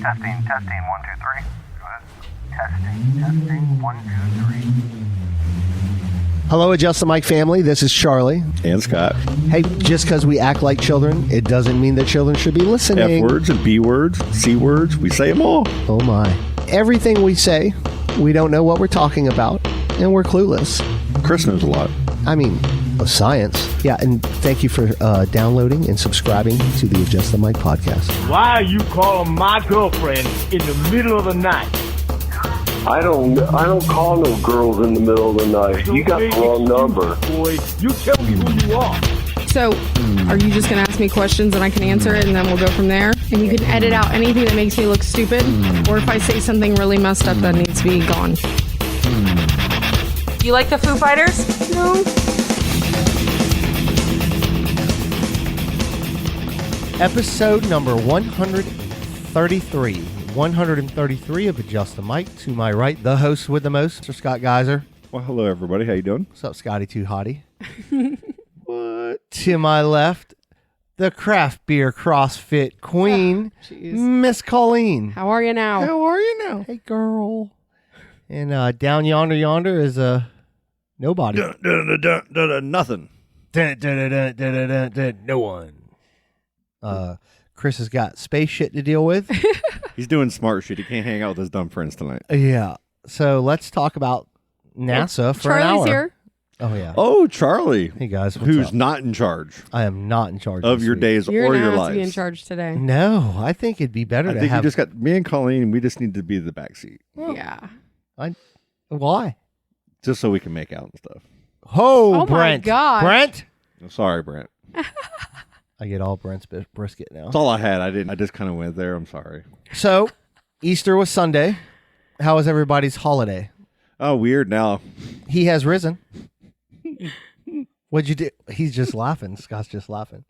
Testing, testing, 1, 2, 3. Testing, 1, 2, 3. Hello, Adjust the Mic family. This is Charlie. And Scott. Hey, just because we act like children, it doesn't mean that children should be listening. F words and B words, C words, we say them all. Oh my. Everything we say, we don't know what we're talking about, and we're clueless. Chris knows a lot. I mean, science. Yeah, and thank you for downloading and subscribing to the Adjust the Mic podcast. Why are you calling my girlfriend in the middle of the night? I don't call no girls in the middle of the night. You got the wrong number. Boy, you tell me who you are. So, are you just going to ask me questions and I can answer it and then we'll go from there? And you can edit out anything that makes me look stupid, or if I say something really messed up that needs to be gone. You like the Foo Fighters? No. Episode number 133. 133 of Adjust the Mic. To my right, the host with the most, Mr. Scott Geiser. Well, hello, everybody. How you doing? What's up, Scotty Too Hottie? What? To my left, the craft beer CrossFit queen, Jeez. Miss Colleen. How are you now? How are you now? Hey, girl. And down yonder is nobody. Nothing. No one. Chris has got space shit to deal with. He's doing smart shit. He can't hang out with his dumb friends tonight. Yeah. So let's talk about NASA for an hour. Charlie's here. Oh, yeah. Oh, Charlie. Hey, guys. What's Who's up? not in charge I am not in charge of this your week. days You're or going to your have lives. to be in charge today. No, I think it'd be better I to think have. you just got me and Colleen. We just need to be the backseat, Yeah. Why? just so we can make out and stuff. Oh, my Brent. gosh. Brent? I'm sorry, Brent. I get all Brent's brisket now. That's all I had. I just kind of went there. I'm sorry. So, Easter was Sunday. How was everybody's holiday? Oh, weird. Now He has risen. What'd you do? He's just laughing. Scott's just laughing.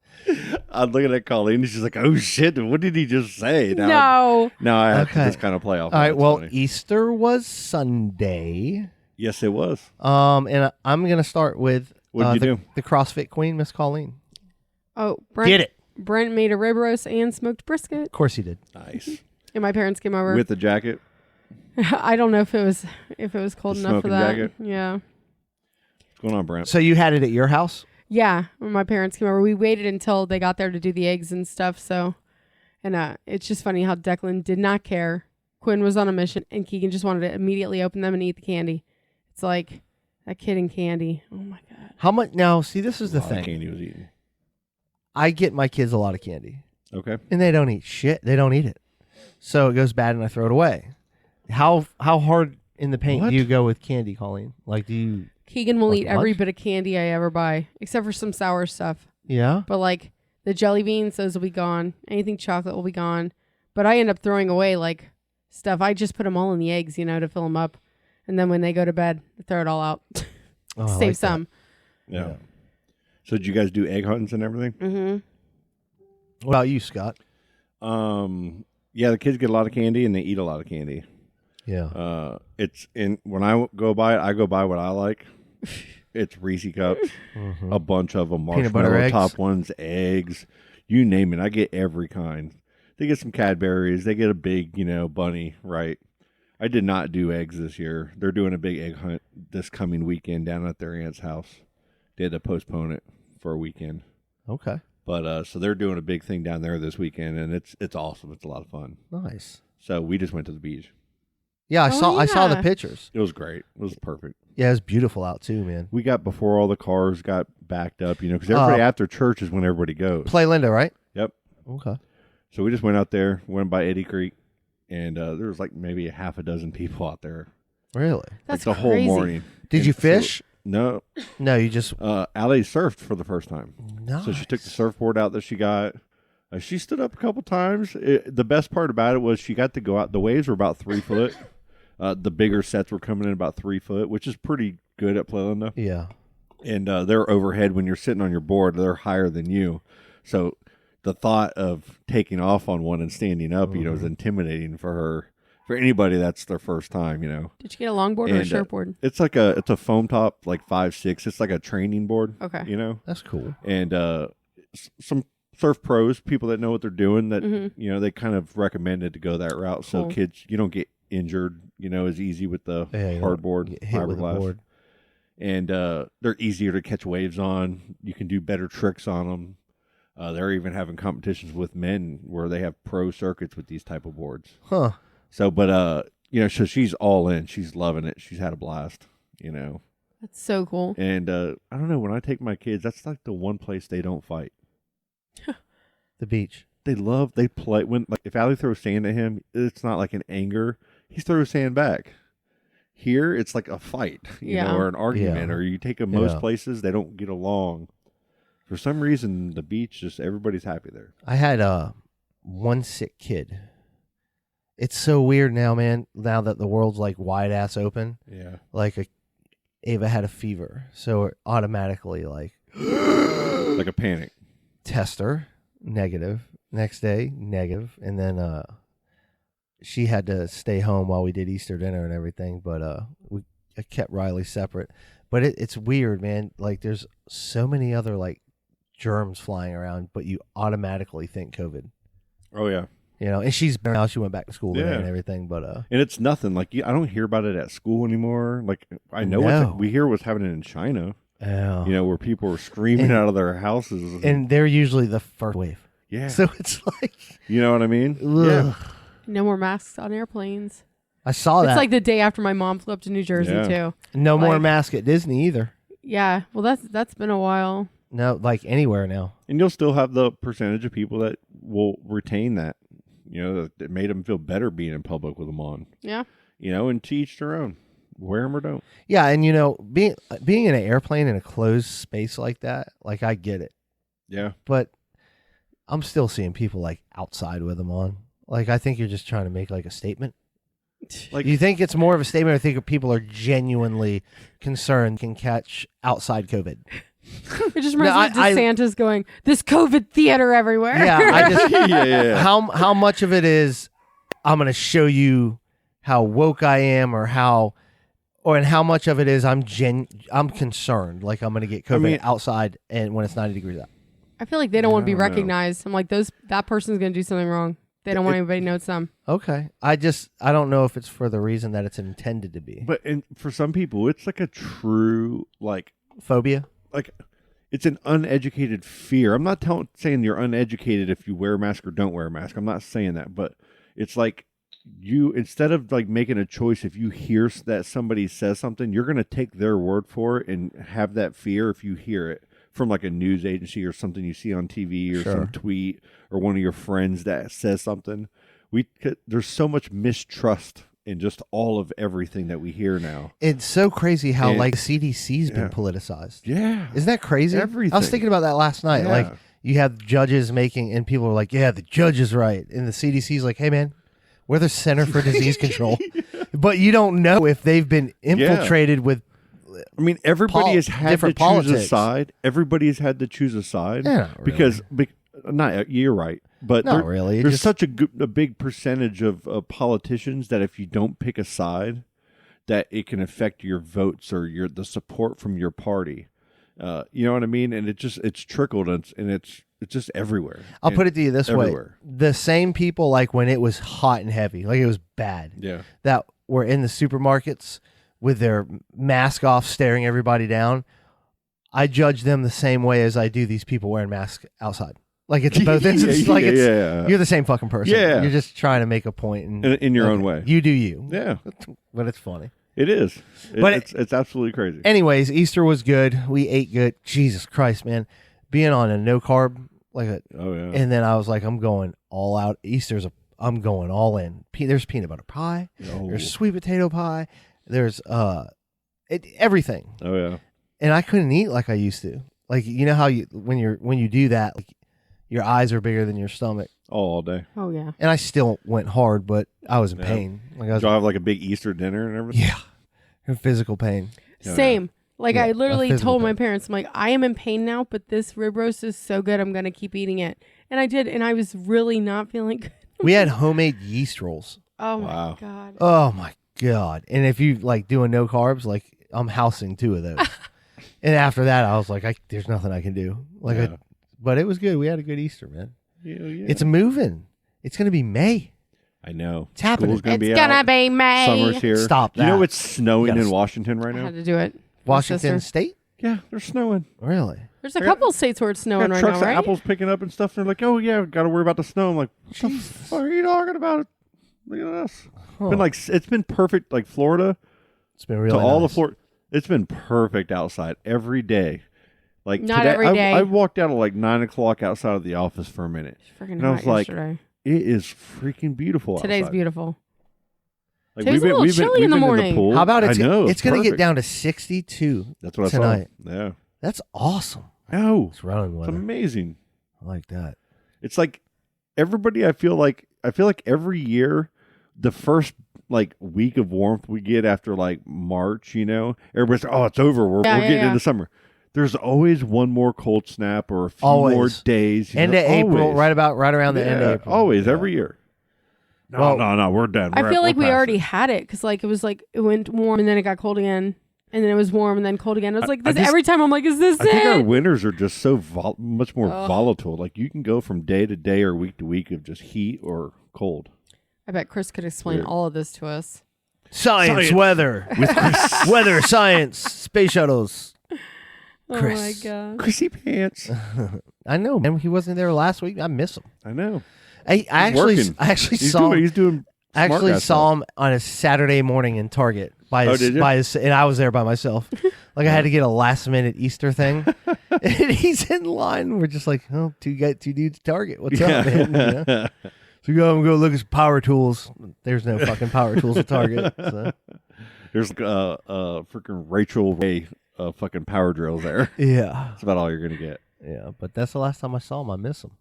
I'm looking at Colleen. And she's like, "Oh shit! What did he just say?" No. Now I have Okay. to just kind of play off. All right. That's Well, funny. Easter was Sunday. Yes, it was. And I'm gonna start with What'd you do? the CrossFit Queen, Miss Colleen. Oh, Brent. Get it? Brent made a rib roast and smoked brisket. Of course he did. Nice. And my parents came over. With the jacket. I don't know if it was cold The enough for smoking that. jacket? Yeah. What's going on, Brent? So you had it at your house? Yeah, when my parents came over, we waited until they got there to do the eggs and stuff. So, and it's just funny how Declan did not care. Quinn was on a mission, and Keegan just wanted to immediately open them and eat the candy. It's like that kid and candy. Oh my god! How much? Now, see, this is the A lot of thing. candy was eaten. I get my kids a lot of candy, Okay. and they don't eat shit. They don't eat it, so it goes bad, and I throw it away. How hard in the paint What? do you go with candy, Colleen? Like, do you? Keegan will Like eat every lunch? bit of candy I ever buy, except for some sour stuff. Yeah. But like the jelly beans, those will be gone. Anything chocolate will be gone. But I end up throwing away like stuff. I just put them all in the eggs, to fill them up, and then when they go to bed, I throw it all out. Oh, I Save like that. some. Yeah. So did you guys do egg hunts and everything? Mm-hmm. What about you, Scott? Yeah, the kids get a lot of candy and they eat a lot of candy. Yeah. It's in when I go buy it, I go buy what I like. It's Reese cups, a bunch of them, Peanut butter marshmallow eggs. top ones, eggs, you name it. I get every kind. They get some Cadbury's. They get a big, bunny, right? I did not do eggs this year. They're doing a big egg hunt this coming weekend down at their aunt's house. They had to postpone it for a weekend. Okay. But so they're doing a big thing down there this weekend, and it's awesome. It's a lot of fun. Nice. So we just went to the beach. Yeah, I Oh, saw the yeah. pictures. It was great. It was perfect. Yeah, it's beautiful out too, man. We got before all the cars got backed up, because everybody after church is when everybody goes. Play Linda, right? Yep. Okay. So we just went out there, went by Eddy Creek, and there was like maybe a half a dozen people out there. Really? That's like the crazy. whole morning. Did And you so- fish? no. No, you just. Allie surfed for the first time. Nice. So she took the surfboard out that she got. She stood up a couple times. The best part about it was she got to go out. The waves were about 3 foot. The bigger sets were coming in about 3 foot, which is pretty good at Playland. Yeah. And they're overhead when you're sitting on your board. They're higher than you. So the thought of taking off on one and standing up, is intimidating for her. For anybody that's their first time, Did you get a longboard or a And, shortboard? It's like it's a foam top, like 5'6". It's like a training board. Okay. You know, That's cool. and some surf pros, people that know what they're doing, that Mm-hmm. you know, they kind of recommended to go that route, so Cool. kids, you don't get injured, you know, as easy with the Yeah, you don't hardboard, get hit with a fiberglass. board. And they're easier to catch waves on. You can do better tricks on them. They're even having competitions with men where they have pro circuits with these type of boards. Huh. So, but you know, so she's all in. She's loving it. She's had a blast, you know. That's so cool. And I don't know, when I take my kids, that's like the one place they don't fight. The beach. They play when, like, if Allie throws sand at him, it's not like an anger. He throws sand back. Here, it's like a fight, you Yeah. know, or an argument, Yeah. or you take them most Yeah. places, they don't get along. For some reason, the beach, just everybody's happy there. I had one sick kid. It's so weird now, man. Now that the world's like wide ass open, Yeah. like Ava had a fever, so it automatically like Like a panic. test her negative. Next day negative, and then she had to stay home while we did Easter dinner and everything. But I kept Riley separate. But it's weird, man. Like there's so many other like germs flying around, but you automatically think COVID. Oh, yeah. You know, and she's now she went back to school today Yeah. and everything. But And it's nothing. Like, I don't hear about it at school anymore. Like, I know No. we hear what's happening in China, yeah, you know, where people are screaming And- out of their houses. and they're usually the first wave. yeah. So it's like, You know what I mean? ugh. No more masks on airplanes. I saw that. It's like the day after my mom flew up to New Jersey Yeah. too. no more like- mask at Disney either. Yeah. Well, that's been a while. No, like anywhere now. And you'll still have the percentage of people that will retain that, you know, that made them feel better being in public with them on, Yeah. you know, and to each their own. Wear them or don't. Yeah, and you know, being in an airplane in a closed space like that, like I get it, Yeah. but I'm still seeing people like outside with them on. Like I think you're just trying to make like a statement. Like, You think it's more of a statement, or think people are genuinely concerned can catch outside COVID? It just reminds No, me I- of DeSantis going, "This COVID theater everywhere." Yeah, I just yeah. how much of it is I'm going to show you how woke I am, or how much of it is I'm concerned, like I'm going to get COVID mean- outside and when it's 90 degrees out. I feel like they don't want to be I don't know. recognized. I'm like, that person's going to do something wrong. They don't want anybody to know it's them. Okay, I don't know if it's for the reason that it's intended to be. But and for some people, it's like a true, like Phobia. it's an uneducated fear. I'm not saying you're uneducated if you wear a mask or don't wear a mask. I'm not saying that, but it's like you, instead of like making a choice, if you hear that somebody says something, you're going to take their word for it and have that fear if you hear it from like a news agency or something you see on TV or Sure. some tweet or one of your friends that says something. There's so much mistrust in just all of everything that we hear now. It's so crazy how And- like CDC's been Yeah. politicized. Yeah. Isn't that crazy? I Everything. was thinking about that last night. Yeah. Like you have judges making, and people are like, "Yeah, the judge is right," and the CDC's like, "Hey, man, we're the Center for Disease Control," but you don't know if they've been infiltrated with. I mean, everybody has had to different choose a politics. side. Everybody has had to choose a side Yeah, not really. because not you're right, but Not really. It There's just- such a big percentage of politicians that if you don't pick a side, that it can affect your votes or the support from your party. You know what I mean? And it's trickled and it's just everywhere. I'll put it to you this everywhere. way: the same people, like when it was hot and heavy, like it was bad, Yeah. that were in the supermarkets with their mask off, staring everybody down. I judge them the same way as I do these people wearing masks outside. Like it's both instances. Like it's yeah. you're the same fucking person. Yeah. You're just trying to make a point In your own way. You do you. Yeah, But it's funny. it is. But It's absolutely crazy. Anyways, Easter was good. We ate good. Jesus Christ, man. Being on a no carb, Oh yeah. and then I was like, I'm going all out. I'm going all in. There's peanut butter pie. Oh. There's sweet potato pie. There's everything. Oh yeah. And I couldn't eat like I used to. Like you know how when you do that, like your eyes are bigger than your stomach. All day. Oh yeah. And I still went hard, but I was in Yeah. pain. Like I was, Do I have like a big Easter dinner and everything? yeah, in physical pain. Yeah. Same. Like Yeah, I a literally physical told my pain. parents, I'm like, I am in pain now, but this rib roast is so good, I'm gonna keep eating it. And I did, and I was really not feeling good. We had homemade yeast rolls. Oh my Wow. god. Oh my god! And if you like doing no carbs, like I'm housing 2 of those. And after that, I was like, there's nothing I can do. Like Yeah. But it was good. We had a good Easter, man. Yeah. It's moving. It's going to be May. I know. It's happening. School's gonna It's be gonna out. be May. Summer's here. Stop Do you know that. it's snowing You in gotta- Washington right I now? had to do it. Washington Sister. State? Yeah, they're snowing. Really? There's a couple states where it's snowing Got right trucks now, of right? apples picking up and stuff. And they're like, oh, yeah, got to worry about the snow. I'm like, what the fuck are you talking about? Look at this. Huh. It's been perfect, like Florida. It's been really To all the nice. Florida, it's been perfect outside every day. Like Not today, every day. I walked out at like 9:00 outside of the office for a minute. Freaking And I was hot like, yesterday. It is freaking beautiful. Today's outside. beautiful. Like, Today's a little chilly in the we've been morning. pool. How about I know, it's going to get perfect. down to 62 That's what tonight. I saw. Yeah. That's awesome. No, It's running it's weather. amazing. I like that. It's like everybody. I feel like every year, the first like week of warmth we get after like March, everybody's like, oh, it's over. We're Yeah, getting yeah. into summer. There's always one more cold snap or a few Always. more days. End of April, always. right around the end of Yeah, April. always, Yeah. every year. No, Well, no, we're done. I feel like we past already it. had it because like it was like it went warm and then it got cold again and then it was warm and then cold again. It was like I this, just- every time I'm like, is this I think our it? winters are just so much more Ugh. volatile. Like you can go from day to day or week to week of just heat or cold. I bet Chris could explain Weird. all of this to us. Science, weather, weather, science, space shuttles. Oh Chris. my god. Chrissy pants. I know, man. He wasn't there last week. I miss him. I know. I actually working. He's saw doing. He's doing. I actually smart guy saw stuff. him on a Saturday morning in Target by did you? and I was there by myself. Like I had to get a last minute Easter thing, and he's in line. We're just like, oh, two dudes at Target. What's up, man? So I'm gonna look at some power tools. There's no fucking power tools at Target. So. There's freaking Rachel Ray fucking power drills there. Yeah, That's about all you're gonna get. yeah. But that's the last time I saw him. I miss him.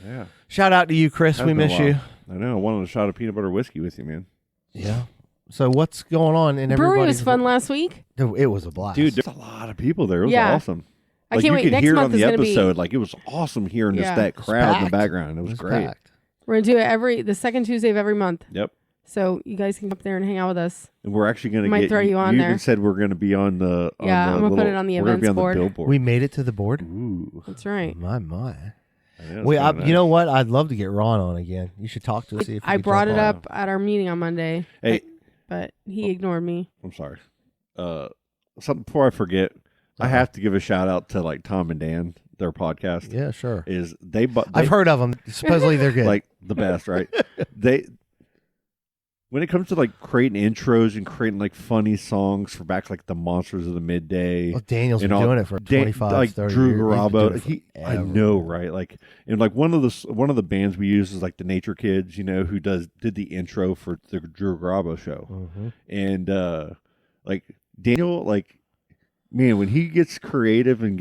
Yeah. Shout out to you, Chris. Has We been a miss while. you. I know. I wanted a shot of peanut butter whiskey with you, man. Yeah. So what's going on in Brewery everybody's was fun last week. It was a blast, Dude, there's a lot of people there. It was Yeah. awesome. I Like, can't you wait. could Next hear it month on the is gonna be. episode. Like it was awesome hearing Yeah. just that It's crowd in the packed. background. It was great. packed. We're gonna do it the second Tuesday of every month. Yep. So you guys can come up there and hang out with us. And we're actually going to Might get. throw you on you there. even said we're going to be on the. Yeah, I'm gonna put it on the we're gonna be events on board. the billboard. We made it to the board. Ooh. That's right. My. I know, it's Wait, kinda nice. you know what? I'd love to get Ron on again. You should talk to us. See if I brought it up at our meeting on Monday, Hey, but he ignored me. I'm sorry. Something before I forget, I have to give a shout out to like Tom and Dan, their podcast. Yeah, sure. Is they I've heard of them. Supposedly they're good. like the best, right? They when it comes to like creating intros and creating like funny songs for back like the Monsters of the Midday. Well, Daniel's been and all- doing it for 25, like 30 Drew years. He's been Garabo. doing it I forever. know, right? Like, and like one of the bands we use is like the Nature Kids, who did the intro for the Drew Garabo show, Mhm. and like Daniel, like man, when he gets creative and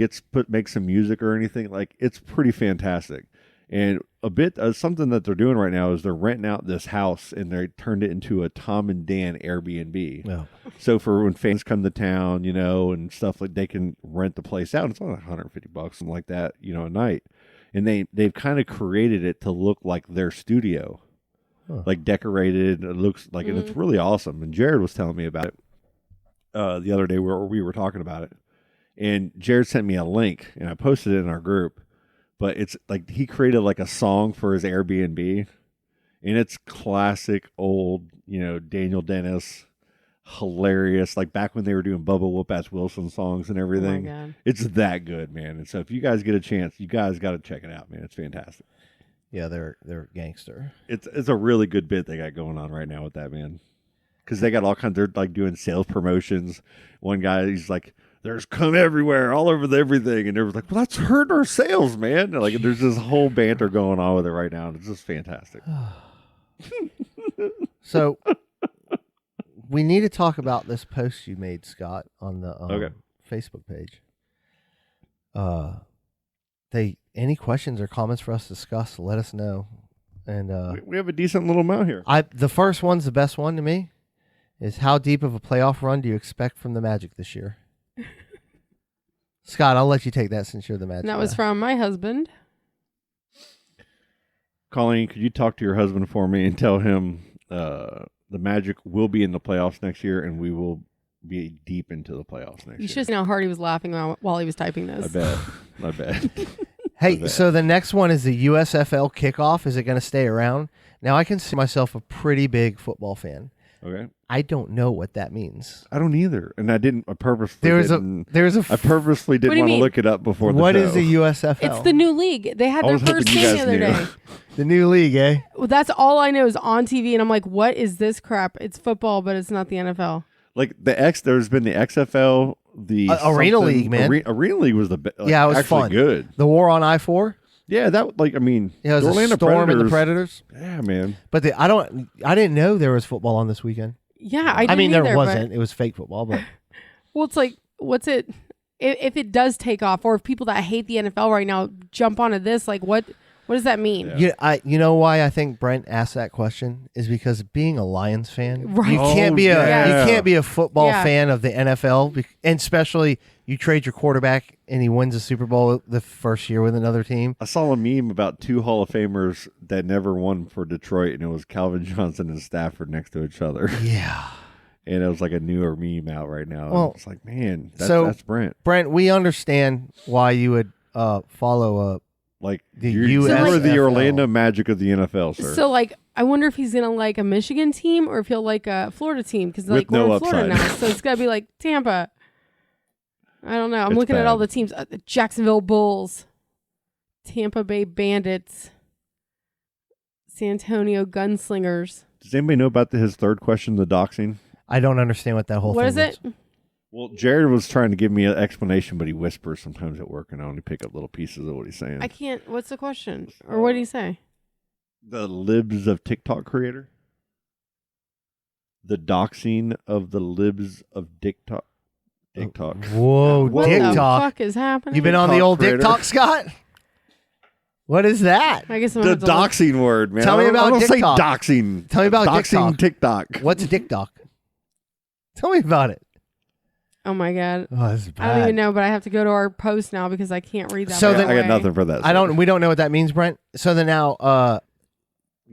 makes some music or anything, like it's pretty fantastic. And a bit something that they're doing right now is they're renting out this house and they turned it into a Tom and Dan Airbnb. Yeah. So for when fans come to town, and stuff like they can rent the place out. It's only $150, something like that, a night. And they've kind of created it to look like their studio, Huh. like decorated. It looks like, and it's really awesome. And Jared was telling me about it the other day where we were talking about it. And Jared sent me a link and I posted it in our group. But it's like he created like a song for his Airbnb, and it's classic old, Daniel Dennis, hilarious. Like back when they were doing Bubba Whoop-Ass Wilson songs and everything. Oh my God. It's that good, man. And so if you guys get a chance, you guys got to check it out, man. It's fantastic. Yeah, they're gangster. It's a really good bit they got going on right now with that, man. Because they got all kinds. They're like doing sales promotions. One guy, he's like, "There's come everywhere, all over everything," and everyone's like, "Well, that's hurting our sales, man." And like, there's this whole banter going on with it right now, and it's just fantastic. So we need to talk about this post you made, Scott, on the Okay. Facebook page. Any questions or comments for us to discuss? Let us know. And We have a decent little amount here. the first one's the best one to me. Is how deep of a playoff run do you expect from the Magic this year? Scott, I'll let you take that since you're the Magic. And that was guy. from my husband. Colleen, could you talk to your husband for me and tell him the Magic will be in the playoffs next year, and we will be deep into the playoffs next You year. should have seen how hard he was laughing while he was typing I this. bet. I bet. Hey, that. so the next one is the USFL kickoff. Is it going to stay around? Now, I consider myself a pretty big football fan. Okay. I don't know what that means. I don't either, and I didn't. I purposely There's didn't. a I purposely What do didn't you want to mean? look it up before the what show. is the USFL? It's the new league. They had I their was hoping first you game the guys other knew. day. the new league, eh? Well, that's all I know is on TV, and I'm like, what is this crap? It's football, but it's not the NFL. Like there's been the XFL, the Arena something- League, man. Arena League was the Yeah, it was actually fun. good. The war on I-4. Yeah, that I mean, Yeah, it was the a Orlando storm and the Predators. Predators. Yeah, man. But I didn't know there was football on this weekend. Yeah, I didn't mean, either, there but- wasn't. It was fake football, but Well, it's like, what's it? If it does take off, or if people that hate the NFL right now jump onto this, like, what does that mean? Yeah. you know why I think Brent asked that question is because being a Lions fan, Right. you can't be yeah. you can't be a football Yeah. fan of the NFL, and especially you trade your quarterback and he wins a Super Bowl the first year with another team. I saw a meme about two Hall of Famers that never won for Detroit, and it was Calvin Johnson and Stafford next to each other. Yeah. And it was like a newer meme out right now. Well, It's like, man, that's Brent. Brent, we understand why you would follow Like The you were the USFL. Orlando Magic of the NFL, sir. So, like, I wonder if he's gonna like a Michigan team or if he'll like a Florida team because like With no we're in Florida upside. now, so it's gotta be like Tampa. I don't know. I'm It's looking at all bad. the teams: the Jacksonville Bulls, Tampa Bay Bandits, San Antonio Gunslingers. Does anybody know about his third question, the doxing? I don't understand what that whole What thing is it? Well, Jared was trying to give me an explanation, but he whispers sometimes at work, and I only pick up little pieces of what he's saying. I can't. What's the question? Or what do you say? The libs of TikTok creator? The doxing of the libs of TikTok. TikTok. Whoa, What TikTok. the fuck is happening? You been on the TikTok old creator. TikTok, Scott? What is that? I guess I'm The gonna have to look. doxing word, man. Tell me I don't- about I don't TikTok. say doxing. Tell me about doxing TikTok. What's TikTok? Tell me about it. Oh my god. Oh, this is bad. I don't even know, but I have to go to our post now because I can't read that. So right then- I got away. nothing for that. I don't. We don't know what that means, Brent. So then now, If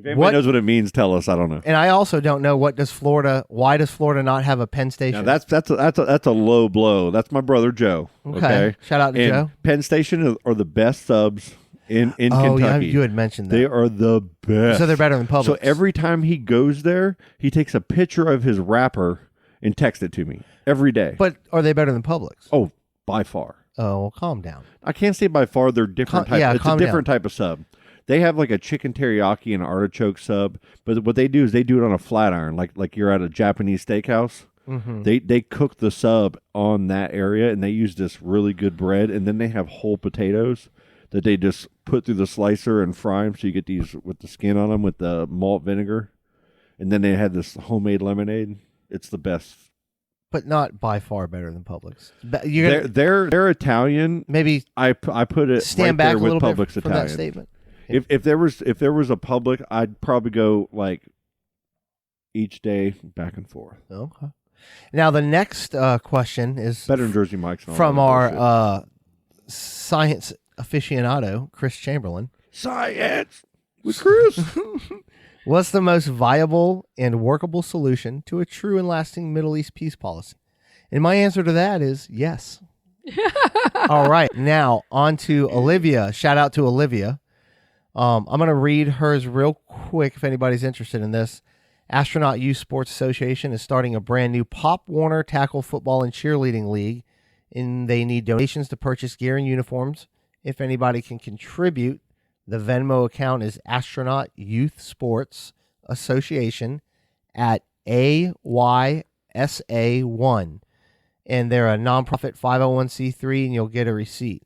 anybody what- knows what it means, tell us. I don't know. and I also don't know what does Florida. Why does Florida not have a Penn Station? Now that's a low blow. That's my brother Joe. Okay. Shout out to And Joe. Penn Station are the best subs in Oh, yeah, Kentucky. you had mentioned that. They are the best. So they're better than Publix. So every time he goes there, he takes a picture of his wrapper and texts it to me every day. But are they better than Publix? Oh, by far. Oh, well, calm down. I can't say by far. They're different type. It's a calm different type of sub. They have like a chicken teriyaki and artichoke sub, but what they do is they do it on a flat iron, like you're at a Japanese steakhouse. Mm-hmm. They cook the sub on that area, and they use this really good bread, and then they have whole potatoes that they just put through the slicer and fry them, so you get these with the skin on them with the malt vinegar, and then they had this homemade lemonade. It's the best. But not by far better than Publix. You're They're gonna Italian. maybe I put it stand right back there a with little bit Publix from Italian. that statement. If there was a public, I'd probably go like each day back and forth. Okay. Now the next question is Better than Jersey Mike's. and all from that our bullshit. science aficionado, Chris Chamberlain. Science with Chris. What's the most viable and workable solution to a true and lasting Middle East peace policy? And my answer to that is yes. All right. Now, on to Olivia. Shout out to Olivia. I'm going to read hers real quick if anybody's interested in this. Astronaut Youth Sports Association is starting a brand new Pop Warner tackle football and cheerleading league, and they need donations to purchase gear and uniforms. If anybody can contribute, the Venmo account is Astronaut Youth Sports Association at AYSA1. And they're a nonprofit 501c3, and you'll get a receipt.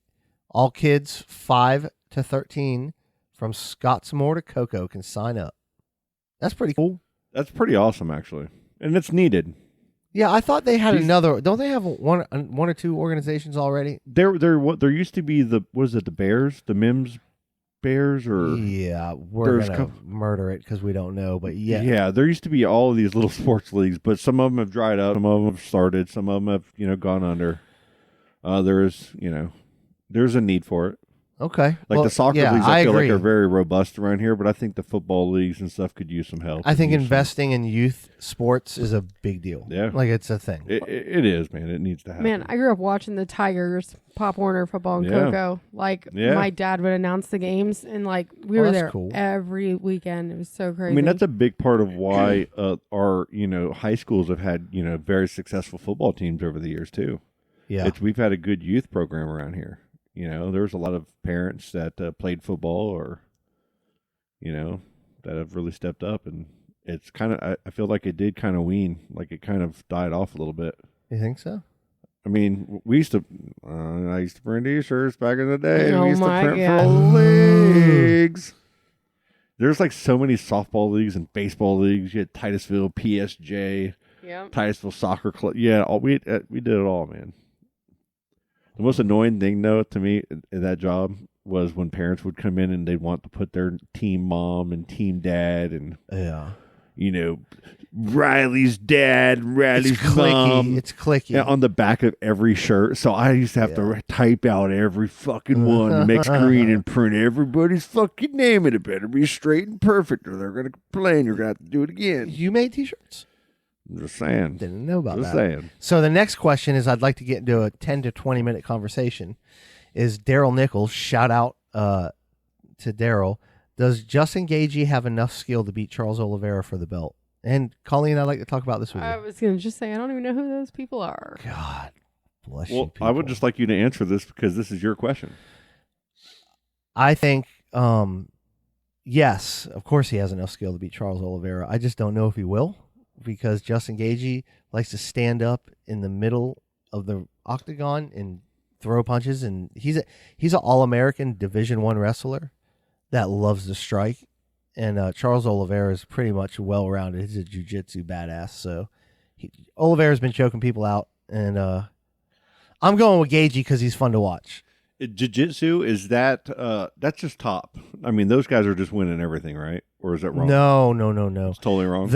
All kids 5 to 13 from Scottsmore to Cocoa can sign up. That's pretty cool. That's pretty awesome, actually, and it's needed. Yeah, I thought they had These- another. Don't they have one or two organizations already? There used to be the Bears, the Mims Bears, or Yeah, we're There's gonna murder it because we don't know. But yeah, there used to be all of these little sports leagues, but some of them have dried up, some of them have started, some of them have gone under. There's a need for it. Okay. Like Well, the soccer yeah, leagues, I feel agree. like are very robust around here, but I think the football leagues and stuff could use some help. I think Use some- investing in youth sports is a big deal. Yeah. Like it's a thing. It is, man. It needs to happen. Man, I grew up watching the Tigers, Pop Warner football, and Yeah. Coco. Like Yeah. my dad would announce the games, and like we Oh, were that's there cool. every weekend. It was so crazy. I mean, that's a big part of why our high schools have had very successful football teams over the years too. Yeah. We've had a good youth program around here. There's a lot of parents that played football or that have really stepped up, and it's kind of I feel like it did kind of wean, like it kind of died off a little bit. You think so? I mean, we used to. I used to print T-shirts back in the day. Oh We used to my print for God. all the leagues. There's like so many softball leagues and baseball leagues. You had Titusville, PSJ, yeah. Titusville Soccer Club. Yeah, we did it all, man. The most annoying thing, though, to me in that job was when parents would come in and they'd want to put their team mom and team dad and Yeah. Riley's dad, Riley's It's clicky. mom. It's clicky. Yeah, on the back of every shirt. So I used to have to type out every fucking one to make screen and print everybody's fucking name, and it better be straight and perfect, or they're gonna complain. You're gonna have to do it again. You made T-shirts? I'm just saying. Didn't know about Just that. saying. So the next question is, I'd like to get into a 10 to 20 minute conversation. Is Daryl Nichols? Shout out to Daryl. Does Justin Gagey have enough skill to beat Charles Oliveira for the belt? And Colleen, I'd like to talk about this with I you. was gonna just say I don't even know who those people are. God bless you. Well, I would people. just like you to answer this because this is your question. I think, yes, of course he has enough skill to beat Charles Oliveira. I just don't know if he will, because Justin Gagey likes to stand up in the middle of the octagon and throw punches, and he's an All-American Division I wrestler that loves to strike. And Charles Oliveira is pretty much well-rounded. He's a jiu-jitsu badass. So Oliveira's been choking people out, and I'm going with Gagey because he's fun to watch. Jiu-jitsu, is that that's just top. I mean, those guys are just winning everything, right? Or is that wrong? No. It's totally wrong.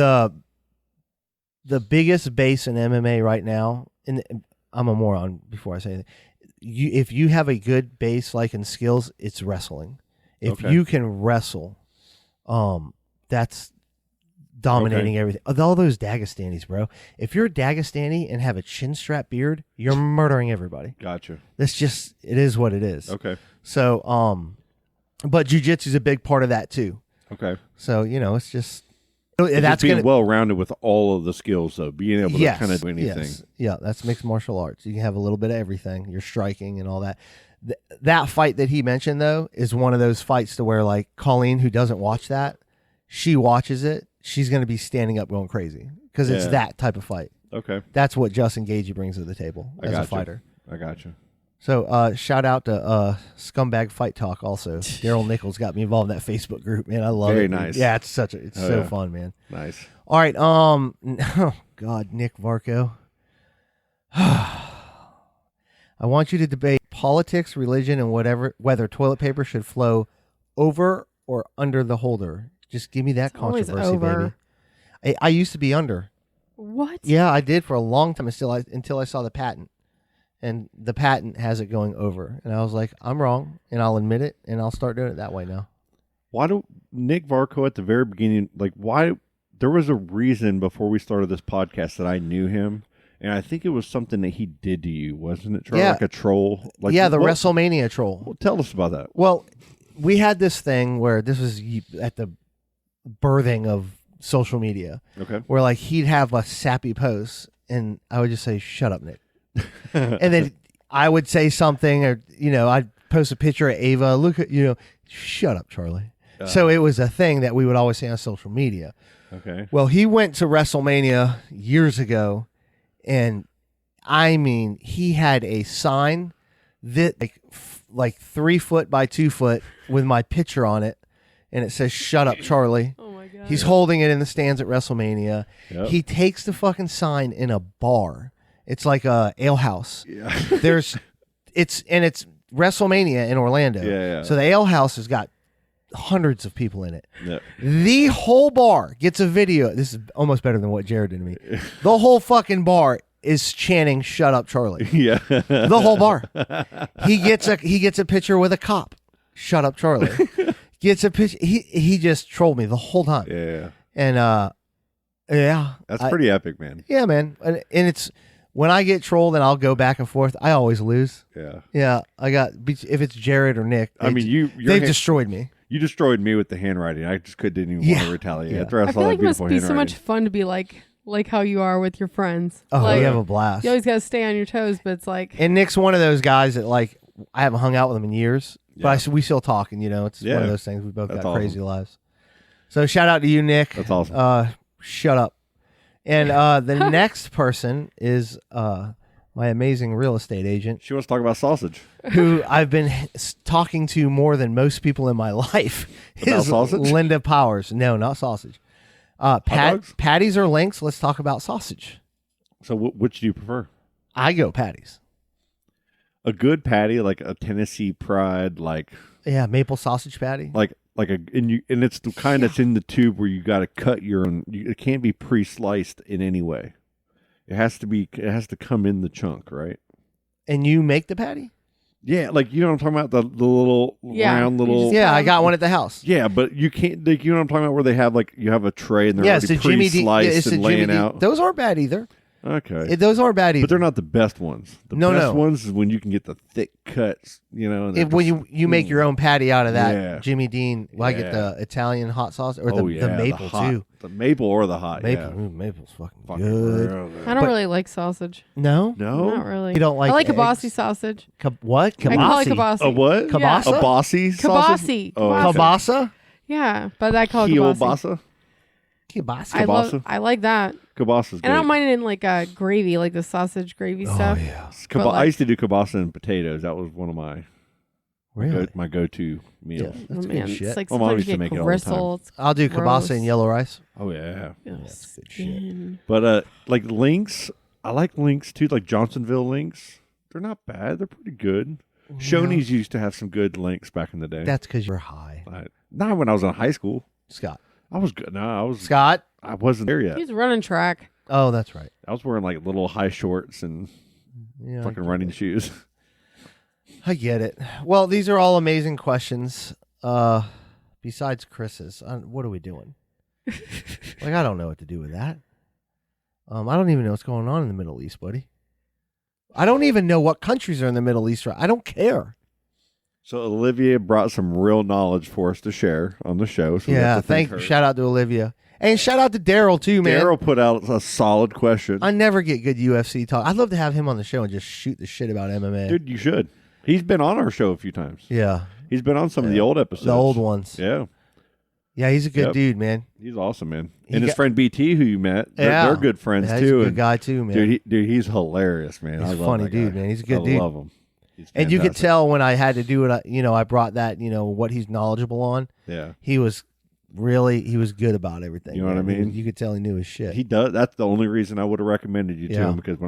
The biggest base in MMA right now, and I'm a moron before I say anything. If you have a good base like in skills, it's wrestling. If Okay. you can wrestle, that's dominating everything. All those Dagestanis, bro. If you're a Dagestani and have a chin strap beard, you're murdering everybody. Gotcha. That's just, it is what it is. Okay. So, but jiu-jitsu is a big part of that too. Okay. So, it's just, It's that's being going to, well-rounded with all of the skills, though. Being able to yes, kind of do anything. yes. Yeah, that's mixed martial arts. You can have a little bit of everything. You're striking and all that. That fight that he mentioned, though, is one of those fights to where, like, Colleen, who doesn't watch that, she watches it, she's going to be standing up going crazy because it's Yeah. that type of fight. Okay. That's what Justin Gagey brings to the table as a gotcha. fighter. I got you. So shout out to Scumbag Fight Talk also. Daryl Nichols got me involved in that Facebook group, man. I love Very it. nice. Yeah, it's so yeah. fun, man. Nice. All right, oh God, Nick Varco. I want you to debate politics, religion, and whether toilet paper should flow over or under the holder. Just give me that It's always controversy, over. baby. I used to be under. What? Yeah, I did for a long time until I saw the patent. And the patent has it going over. And I was like, I'm wrong, and I'll admit it, and I'll start doing it that way now. Why do Nick Varco at the very beginning, like, why? There was a reason before we started this podcast that I knew him, and I think it was something that he did to you, wasn't it? Charlie? Yeah. Like a troll? Like, Yeah, the what- WrestleMania troll. Well, tell us about that. Well, we had this thing where this was at the birthing of social media, Okay. where like he'd have a sappy post, and I would just say, "Shut up, Nick," and then I would say something, or I'd post a picture of Ava. Look at shut up, Charlie. So it was a thing that we would always say on social media. Okay. Well, he went to WrestleMania years ago, and I mean, he had a sign that like 3 foot by 2 foot with my picture on it, and it says "Shut up, Charlie." Oh my god. He's holding it in the stands at WrestleMania. Yep. He takes the fucking sign in a bar. It's like a ale house. Yeah. It's WrestleMania in Orlando. Yeah. So the ale house has got hundreds of people in it. Yep. The whole bar gets a video. This is almost better than what Jared did to me. The whole fucking bar is chanting "Shut up, Charlie." Yeah. The whole bar. He gets a picture with a cop. Shut up, Charlie. Gets a picture. He just trolled me the whole time. Yeah. And yeah, That's pretty epic, man. Yeah, man. And it's when I get trolled and I'll go back and forth, I always lose. Yeah. Yeah, I got if it's Jared or Nick. I mean, they've destroyed me. You destroyed me with the handwriting. I just didn't even want to retaliate. Yeah. After I I saw feel that like it must beautiful be so handwriting. much fun to be like how you are with your friends. Oh, like, you have a blast. you always got to stay on your toes, but it's like And Nick's one of those guys that like I haven't hung out with him in years, but we still talk, and it's one of those things. We both That's got crazy awesome. lives. So shout out to you, Nick. That's awesome. Shut up. And the next person is my amazing real estate agent, She wants to talk about sausage. who I've been talking to more than most people in my life. About sausage? Linda Powers. No, not sausage. dogs? Patties or links? Let's talk about sausage. So which do you prefer? I go patties. A good patty, like a Tennessee Pride, like Yeah, maple sausage patty. and it's the kind that's in the tube where you got to cut your own. It can't be pre-sliced in any way. It has to come in the chunk, right? And you make the patty? Yeah, like you know what I'm talking about, the little round you little. just- Yeah, I got one at the house. Yeah, but you can't. Like, you know what I'm talking about, where they have you have a tray and they're Yeah, it's already the Jimmy D. pre-sliced It's the and Jimmy laying D. out. Those aren't bad either. Okay, Those aren't bad either. but they're not the best ones. The No, best no. ones is when you can get the thick cuts. And they're When just- you make your own patty out of that, Yeah. Jimmy Dean, I get Yeah. the Italian hot sauce or oh, the maple hot, too. the maple or the hot. Maple, yeah. ooh, maple's fucking Fucking good. real good. I don't But- really like sausage. No, No, Not really. You don't like I like eggs? kibasi sausage. What? I call it Kibasi? kibasi. a what? Kibasa? A bossy sausage? Kibasi. Oh, okay. Kielbasa? Yeah, but I call it kibasi. Kielbasa? Kielbasa. Kielbasa? I like that. Kielbasa's good. And I don't mind it in like gravy, like the sausage gravy Oh stuff. yeah, but I like- used to do kielbasa and potatoes. That was one of my really? my go-to meals. Yeah. That's oh, good man, shit. it's like My mom sometimes used to you make get it all the time. gristle. It's I'll do gross. kielbasa and yellow rice. Oh yeah. that's good shit. skin. But like links, I like links too, like Johnsonville links. They're not bad. They're pretty good. Shoney's used to have some good links back in the day. That's because you're high, Not when I was in high school. Scott. I was good. No, Scott. I wasn't there yet. He's running track. Oh, that's right. I was wearing like little high shorts and Yeah, fucking running shoes. I get it. Well, these are all amazing questions. Besides Chris's, what are we doing? Like, I don't know what to do with that. I don't even know what's going on in the Middle East, buddy. I don't even know what countries are in the Middle East. I don't care. So Olivia brought some real knowledge for us to share on the show. So we have Yeah, to thank thank her. shout out to Olivia. And shout out to Daryl, too, man. Daryl put out a solid question. I never get good UFC talk. I'd love to have him on the show and just shoot the shit about MMA. Dude, you should. He's been on our show a few times. Yeah, He's been on some of the old episodes. the old ones. Yeah. Yeah, he's a good Yep. dude, man. He's awesome, man. He And his got- friend BT, who you met, they're good friends Yeah, too. He's a good and guy, too, man. dude, he's hilarious, man. He's I a love funny that dude, guy. man. He's a good I dude. love him. He's And you could fantastic. tell when I had to do it, I brought that, what he's knowledgeable on. Yeah. He was good about everything. You know what I man. mean? You could tell he knew his shit. He does. That's the only reason I would have recommended you to Yeah. him, because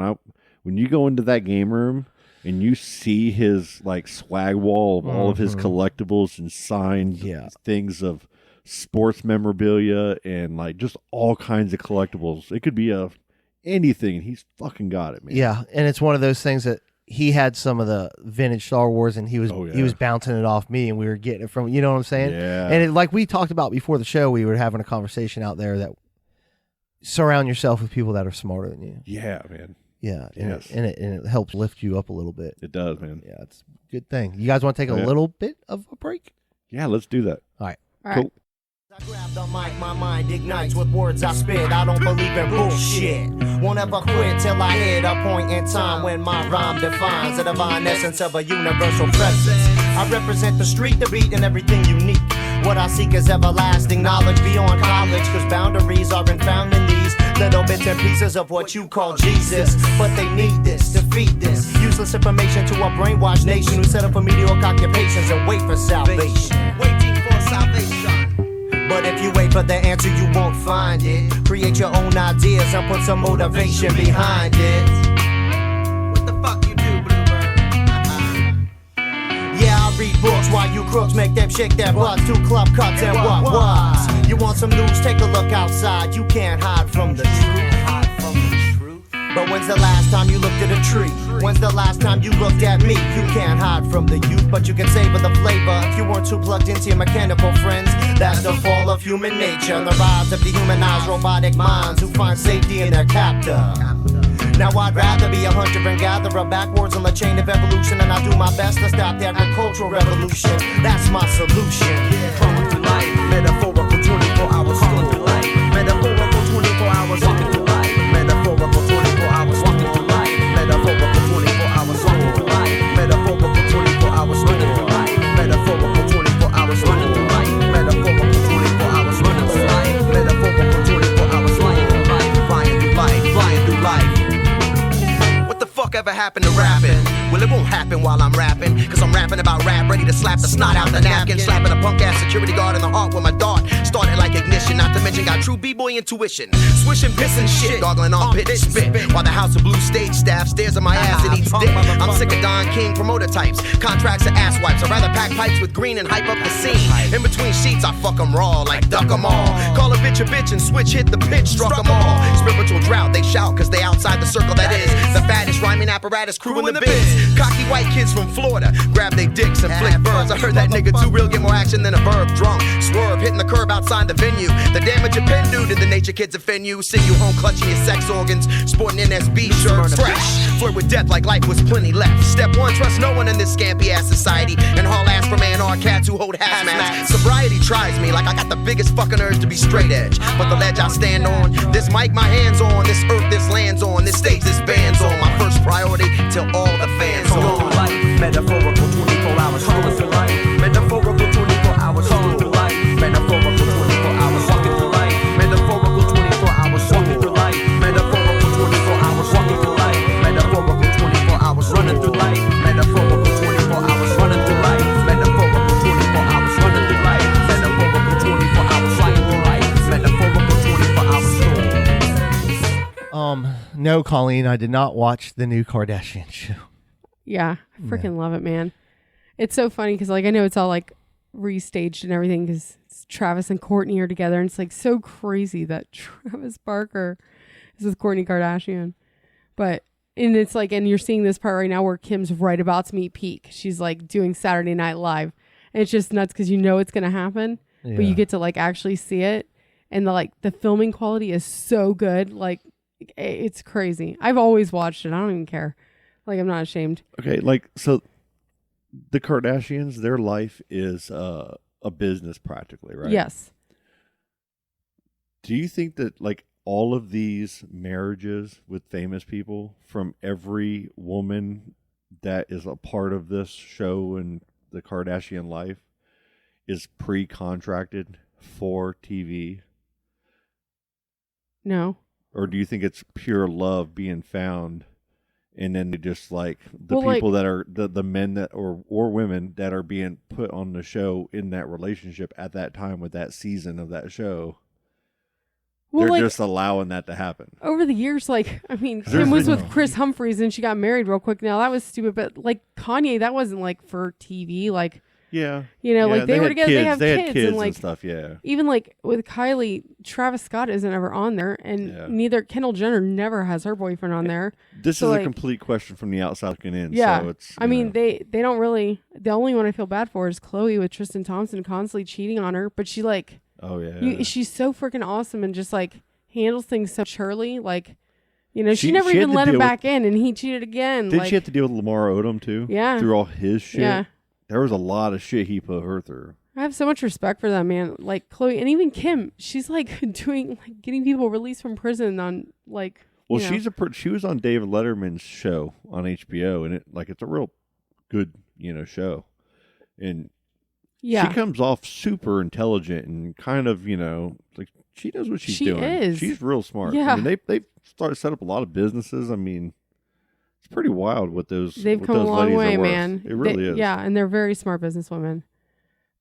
when you go into that game room and you see his like swag wall of all of his collectibles and signed Yeah. things of sports memorabilia and like just all kinds of collectibles. It could be anything, and he's fucking got it, man. Yeah, and it's one of those things that he had some of the vintage Star Wars, and he was Oh, yeah. he was bouncing it off me, and we were getting it from, you know what I'm saying? Yeah. And like we talked about before the show, we were having a conversation out there that surround yourself with people that are smarter than you. Yeah, man. Yeah, Yes. and it helps lift you up a little bit. It does, man. Yeah, it's a good thing. You guys want to take a Yeah. little bit of a break? Yeah, let's do that. All right. All Cool. right. I grab the mic, my mind ignites with words I spit. I don't believe in bullshit. Won't ever quit till I hit a point in time when my rhyme defines the divine essence of a universal presence. I represent the street, the beat, and everything unique. What I seek is everlasting knowledge beyond college, cause boundaries aren't found in these little bits and pieces of what you call Jesus. But they need this to feed this useless information to a brainwashed nation who set up for mediocre occupations and wait for salvation. Waiting for salvation. But if you wait for the answer, you won't find it. Create your own ideas and put some motivation behind it. What the fuck you do, Bluebird? Yeah, I read books while you crooks make them shake their butts. 2 club cuts and what was. You want some news? Take a look outside. You can't hide from the truth. But when's the last time you looked at a tree? When's the last time you looked at me? You can't hide from the youth, but you can savor the flavor if you weren't too plugged into your mechanical friends. That's the fall of human nature, the rise of dehumanized robotic minds who find safety in their captor. Now I'd rather be a hunter and gatherer backwards on the chain of evolution, and I do my best to stop the agricultural revolution. That's my solution. Crawling through life, metaphorical 24 hours. Crawling through life, metaphorical 24 hours. Walking through life, metaphorical 24 hours. Walking through life, metaphorical 24 hours. Walking through life, metaphorical 24 hours. Running through life, metaphorical 24 hours. Running through life, metaphorical 24 hours. Running through life, metaphorical 24 hours. Flying through life, flying through life, flying through life. What the fuck ever happened to rapping? Well, it won't happen while I'm rapping, cause I'm rapping about rap, ready to slap the snot out the napkin, slapping a punk ass security guard in the heart with my dart. Started like ignition, not to mention got true b-boy intuition. Swishing, pissing shit, goggling on pitch spit, while the House of Blue stage staff stares at my ass and eats dick. I'm sick of Don King promoter types, contracts are ass wipes. I'd rather pack pipes with green and hype up the scene. In between sheets, I fuck 'em raw, like duck 'em all. Call a bitch and switch, hit the pitch, struck 'em all. Spiritual drought, they shout, cause they outside the circle that is the fattest rhyming apparatus crew in the biz. Cocky white kids from Florida grab they dicks and flick birds. I heard that nigga too real get more action than a verb. Drunk, swerve, hitting the curb outside the venue. The damage your pen do to the nature kids offend you. Send you home clutching your sex organs, sporting NSB shirts, fresh. Flirt with death like life was plenty left. Step one, trust no one in this scampy ass society, and haul ass from A&R cats who hold hazmats. Sobriety tries me like I got the biggest fucking urge to be straight edge, but the ledge I stand on, this mic my hands on, this earth this lands on, this stage this band's on. My first priority till all the fans gone. Metaphorical 24 hours. Crawling through life. Metaphorical 24 hours. Crawling through life. Metaphorical 24 hours. Walking through life. Metaphorical 24 hours. Walking through life. Metaphorical 24 hours. Walking through life. Metaphorical 24 hours. Running through life. Metaphorical 24 hours. Running through life. Metaphorical 24 hours. Running through life. Metaphorical 24 hours. Flying through life. Metaphorical 24 hours. No, Colleen, I did not watch the new Kardashian show. Yeah, I freaking love it, man. It's so funny because, like, I know it's all like restaged and everything because Travis and Kourtney are together, and it's like so crazy that Travis Barker is with Kourtney Kardashian. But and it's like, and you're seeing this part right now where Kim's right about to meet peak. She's like doing Saturday Night Live, and it's just nuts because you know it's gonna happen, but you get to like actually see it, and the filming quality is so good, like it's crazy. I've always watched it. I don't even care. Like, I'm not ashamed. Okay, like, so the Kardashians, their life is a business practically, right? Yes. Do you think that, like, all of these marriages with famous people, from every woman that is a part of this show and the Kardashian life, is pre-contracted for TV? No. Or do you think it's pure love being found, and then they just like the Well, people that are the men that or women that are being put on the show in that relationship at that time with that season of that show? Well, They're like, just allowing that to happen. over the years, like, I mean, There's Kim was been- with Chris Humphries and she got married real quick. Now that was stupid, but like Kanye, that wasn't like for TV. Like, Yeah. you know, Yeah, like they were had together, they have They kids, had kids and like stuff, yeah. even like with Kylie, Travis Scott isn't ever on there, and Yeah. neither Kendall Jenner never has her boyfriend on there. This So, is like, a complete question from the outside looking in. Yeah, So it's, I mean, they don't really. The only one I feel bad for is Chloe with Tristan Thompson constantly cheating on her, but she like, oh yeah. she's so freaking awesome and just like handles things so maturely. Like, you know, she She never had even to let him deal with- back in, and he cheated again. Did like, she have to deal with Lamar Odom too? Yeah. Through all his shit? Yeah. There was a lot of shit he put her through. I have so much respect for that man. Like Chloe and even Kim, she's like doing like getting people released from prison on like. Well, you know. she was on David Letterman's show on HBO, and it's a real good, show. And Yeah. she comes off super intelligent and kind of, like she knows what she's She doing. is. She's real smart. Yeah. I mean, they've started to set up a lot of businesses. I mean, it's pretty wild what those They've what come a those long ladies way, are worth. man. It really is. Yeah, and they're very smart businesswomen.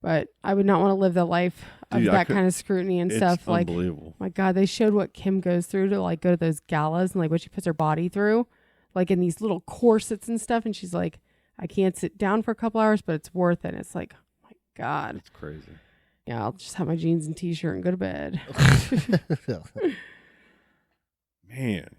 But I would not want to live the life of Dude, that kind of scrutiny and It's stuff. Like, unbelievable. my God, they showed what Kim goes through to like go to those galas and like what she puts her body through, like in these little corsets and stuff. And she's like, I can't sit down for a couple hours, but it's worth it. And it's like, oh my God. It's crazy. Yeah, I'll just have my jeans and t-shirt and go to bed. Man.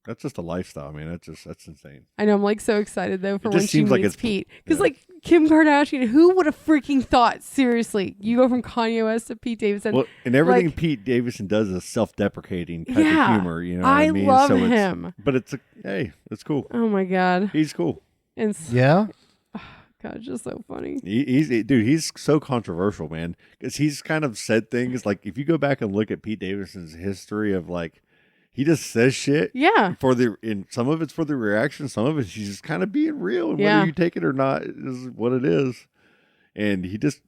That's just a lifestyle, man. That's insane. I know. I'm like so excited though for It when just she seems like meets it's- Pete. Because yeah. like Kim Kardashian, who would have freaking thought? Seriously, you go from Kanye West to Pete Davidson. Well, and everything like- Pete Davidson does is self-deprecating type Yeah. of humor. You know, what I I mean? love so it's, him. But hey, it's cool. Oh my god, He's cool. and Yeah. God, it's just so funny. He's so controversial, man, because he's kind of said things like, if you go back and look at Pete Davidson's history of like, he just says shit Yeah, and some of it's for the reaction, some of it's he's just kind of being real, and Yeah. whether you take it or not is what it is. And he just,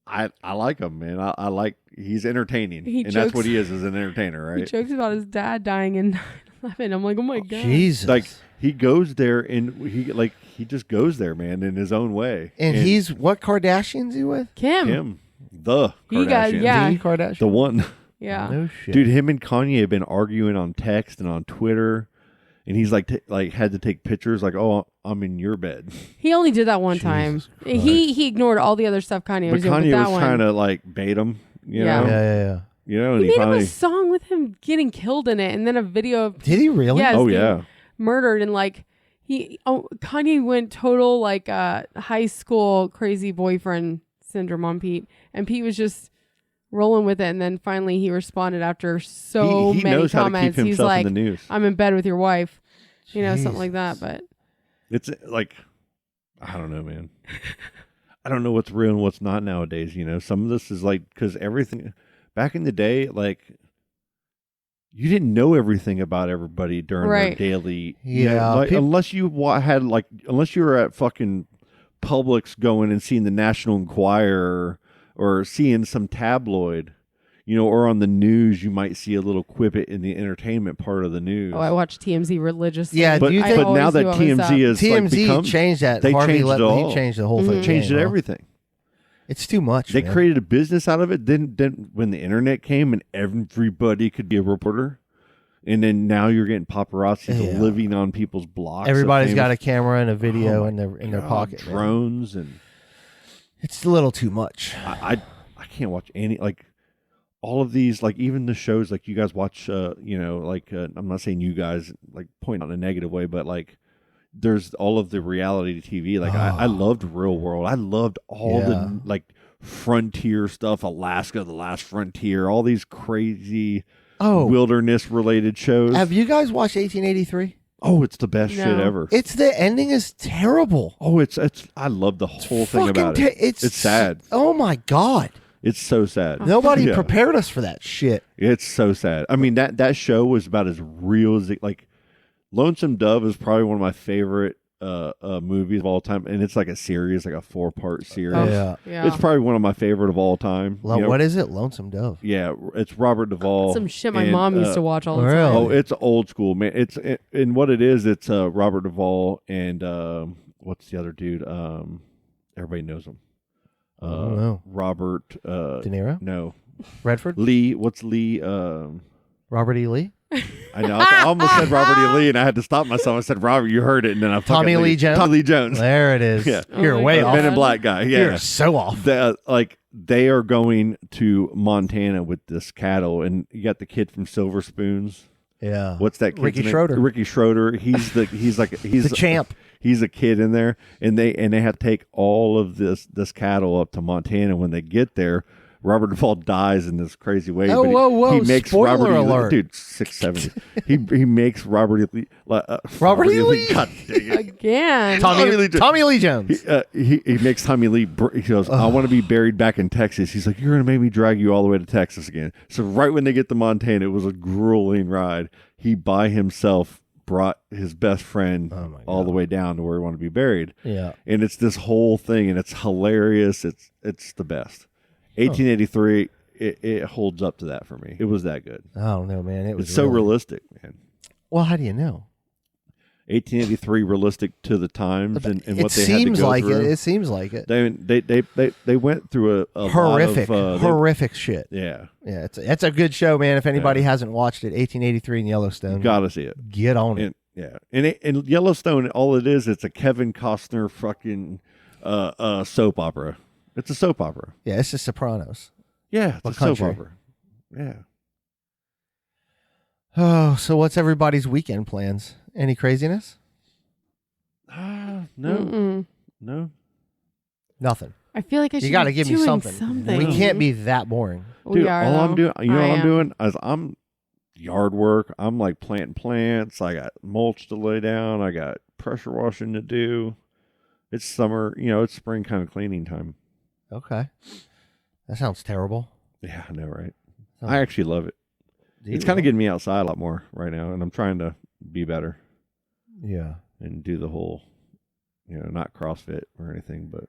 I like him, man. I like, he's entertaining, He and that's jokes- what he is an entertainer, he right? jokes about his dad dying in 9/11. I'm like, oh my god. Jesus. Like he goes there and he just goes there, man, in his own way. and he's what Kardashian's he with? Kim. him, the He got- Kardashian, yeah. The Kardashian. the one. Yeah. No shit. Dude, him and Kanye have been arguing on text and on Twitter, and he's like, had to take pictures, like, "Oh, I'm in your bed." He only did that one time. Jesus Christ. He ignored all the other stuff Kanye But was doing. Kanye But that was one, trying to like bait him, you Yeah. know, Yeah. you know, and he he made him finally, a song with him getting killed in it, and then a video of Did he really? Yes, oh getting yeah, murdered, and like Kanye went total like high school crazy boyfriend syndrome on Pete, and Pete was just rolling with it, and then finally he responded after so he many knows how to comments. keep He's himself like, in the news. "I'm in bed with your wife," you know, something like that. But It's like, I don't know, man. I don't know what's real and what's not nowadays. You know, some of this is like, because everything back in the day, like, you didn't know everything about everybody during Right. their daily. you know, Yeah, like, peop- unless you unless you were at fucking Publix going and seeing the National Enquirer or seeing some tabloid, you know, or on the news, you might see a little quippet in the entertainment part of the news. oh, I watch TMZ religiously. Yeah, but do you I think- but now always that knew what was up. TMZ is TMZ like become, changed that. they Harvey changed it all. He changed the whole thing. changed game, it huh? everything. It's too much. They man. created a business out of it. Then when the internet came and everybody could be a reporter, and then now you're getting paparazzis Yeah. living on people's blocks. Everybody's got a camera and a video Oh in their pocket. man. drones, and It's a little too much. I can't watch any like all of these, like even the shows like you guys watch. You know, like I'm not saying you guys like point out in a negative way, but like there's all of the reality TV. Like I loved Real World. I loved all Yeah. the like frontier stuff, Alaska, The Last Frontier, all these crazy wilderness related shows. Have you guys watched 1883? Oh, it's the best shit No. ever. It's the ending is terrible. Oh, it's I love the whole thing Fucking about it. It's sad. Oh my god! It's so sad. Nobody Yeah. prepared us for that shit. It's so sad. I mean that show was about as real as it, like Lonesome Dove is probably one of my favorite movies of all time, and it's like a series, like a 4-part series. Oh, Yeah. yeah. It's probably one of my favorite of all time. You know, What is it? Lonesome Dove. Yeah, it's Robert Duvall. Some shit my and, mom used to watch all the really? time. Oh, it's old school, man. And what it is, it's Robert Duvall and what's the other dude? Everybody knows him. I don't know. Robert De Niro. No. Redford. Lee. What's Lee? Robert E. Lee. I know. I almost said Robert E. Lee, and I had to stop myself. I said Robert. You heard it, and then I fucking Tommy Lee Jones? Tommy Lee Jones. There it is. Yeah. You're Oh my way God. off. Men in Black guy. Yeah. You're so off. They are going to Montana with this cattle, and you got the kid from Silver Spoons. Yeah. What's that kid's Ricky name? Schroeder. Ricky Schroeder. He's The champ. He's a kid in there, and they have to take all of this cattle up to Montana. When they get there, Robert Duvall dies in this crazy way. Oh, but he, whoa. He makes Spoiler Robert E. Lee- alert. dude, 670. he makes Robert E. Lee. Robert E. Lee? God dang it. Again. Tommy Lee Jones. Tommy Lee Jones. He makes Tommy Lee. He goes, I want to be buried back in Texas. He's like, you're gonna make me drag you all the way to Texas again. So right when they get to Montana, it was a grueling ride. He by himself brought his best friend Oh, my all God. the way down to where he wanted to be buried. Yeah. And it's this whole thing, and it's hilarious. It's the best. 1883. It holds up to that for me. It was that good. I don't know, man. It was It's so really- realistic, man. Well, how do you know? 1883 realistic to the times and It what they had to seems go like through. it. It seems like it. They went through a Horrific, lot of, horrific shit. yeah, Yeah, it's a good show, man. If anybody hasn't watched it, 1883 in Yellowstone, gotta see it. get on it. And yeah, and Yellowstone, all it is, it's a Kevin Costner fucking soap opera. It's a soap opera. Yeah, it's the Sopranos. Yeah, it's What a soap country? opera. Yeah, Oh, so what's everybody's weekend plans? Any craziness? No, Mm-mm. no. Nothing. I feel like I should. You got to be give me doing something. We can't be that boring. We Dude, are, all I'm though. doing, you know I what I'm am. doing? Is I'm yard work. I'm like planting plants. I got mulch to lay down. I got pressure washing to do. It's summer, it's spring kind of cleaning time. Okay. That sounds terrible. Yeah, I know, right? Oh. I actually love it. Do It's you kind of really? getting me outside a lot more right now, and I'm trying to be better Yeah. and do the whole, not CrossFit or anything, but